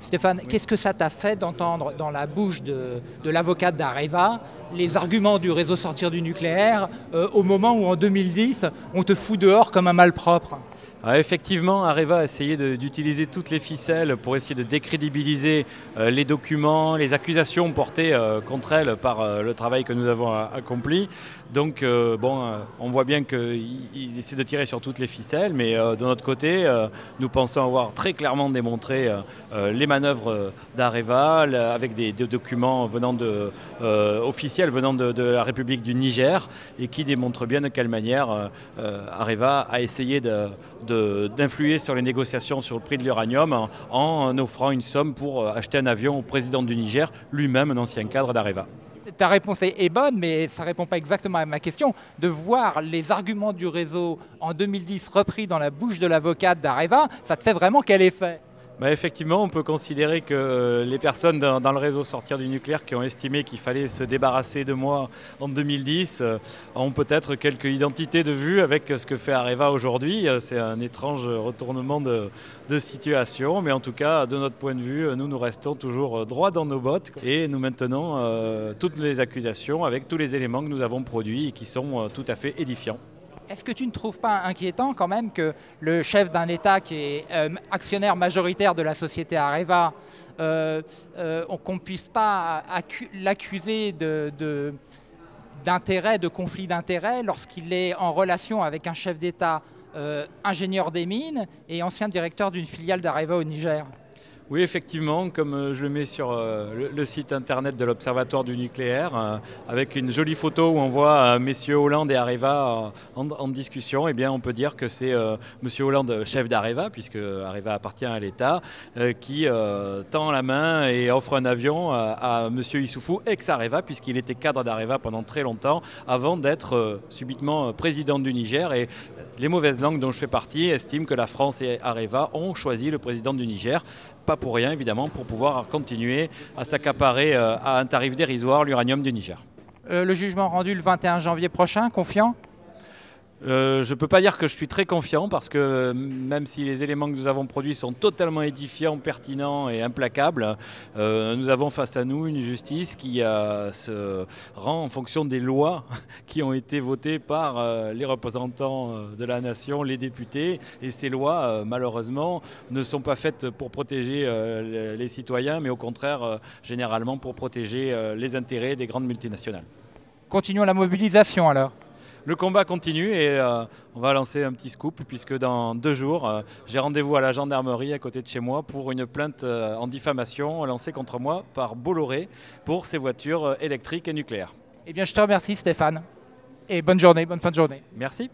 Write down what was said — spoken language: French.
Stéphane, Oui. qu'est-ce que ça t'a fait d'entendre dans la bouche de l'avocate d'Areva les arguments du réseau sortir du nucléaire au moment où en 2010 on te fout dehors comme un malpropre? Effectivement, Areva a essayé d'utiliser toutes les ficelles pour essayer de décrédibiliser les documents, les accusations portées contre elle par le travail que nous avons accompli. Donc on voit bien qu'ils essaient de tirer sur toutes les ficelles, mais de notre côté, nous pensons avoir très clairement démontré les manœuvres d'Areva avec des documents officiels venant de la République du Niger et qui démontrent bien de quelle manière Areva a essayé d'influer sur les négociations sur le prix de l'uranium en offrant une somme pour acheter un avion au président du Niger, lui-même un ancien cadre d'Areva. Ta réponse est bonne, mais ça ne répond pas exactement à ma question. De voir les arguments du réseau en 2010 repris dans la bouche de l'avocate d'Areva, ça te fait vraiment quel effet? Effectivement, on peut considérer que les personnes dans le réseau sortir du nucléaire qui ont estimé qu'il fallait se débarrasser de moi en 2010 ont peut-être quelques identités de vue avec ce que fait Areva aujourd'hui. C'est un étrange retournement de situation, mais en tout cas, de notre point de vue, nous restons toujours droits dans nos bottes et nous maintenons toutes les accusations avec tous les éléments que nous avons produits et qui sont tout à fait édifiants. Est-ce que tu ne trouves pas inquiétant quand même que le chef d'un État qui est actionnaire majoritaire de la société Areva, qu'on ne puisse pas l'accuser d'intérêt, de conflit d'intérêts lorsqu'il est en relation avec un chef d'État ingénieur des mines et ancien directeur d'une filiale d'Areva au Niger? Oui, effectivement, comme je le mets sur le site internet de l'Observatoire du nucléaire, avec une jolie photo où on voit messieurs Hollande et Areva en discussion, eh bien, on peut dire que c'est monsieur Hollande, chef d'Areva, puisque Areva appartient à l'État, qui tend la main et offre un avion à monsieur Issoufou, ex-Areva, puisqu'il était cadre d'Areva pendant très longtemps, avant d'être subitement président du Niger. Et les mauvaises langues dont je fais partie estiment que la France et Areva ont choisi le président du Niger. Pas pour rien, évidemment, pour pouvoir continuer à s'accaparer à un tarif dérisoire l'uranium du Niger. Le jugement rendu le 21 janvier prochain, confiant? Je ne peux pas dire que je suis très confiant parce que même si les éléments que nous avons produits sont totalement édifiants, pertinents et implacables, nous avons face à nous une justice qui se rend en fonction des lois qui ont été votées par les représentants de la nation, les députés. Et ces lois, malheureusement, ne sont pas faites pour protéger les citoyens, mais au contraire, généralement pour protéger les intérêts des grandes multinationales. Continuons la mobilisation alors. Le combat continue et on va lancer un petit scoop puisque dans 2 jours, j'ai rendez-vous à la gendarmerie à côté de chez moi pour une plainte en diffamation lancée contre moi par Bolloré pour ses voitures électriques et nucléaires. Eh bien, je te remercie Stéphane et bonne journée, bonne fin de journée. Merci.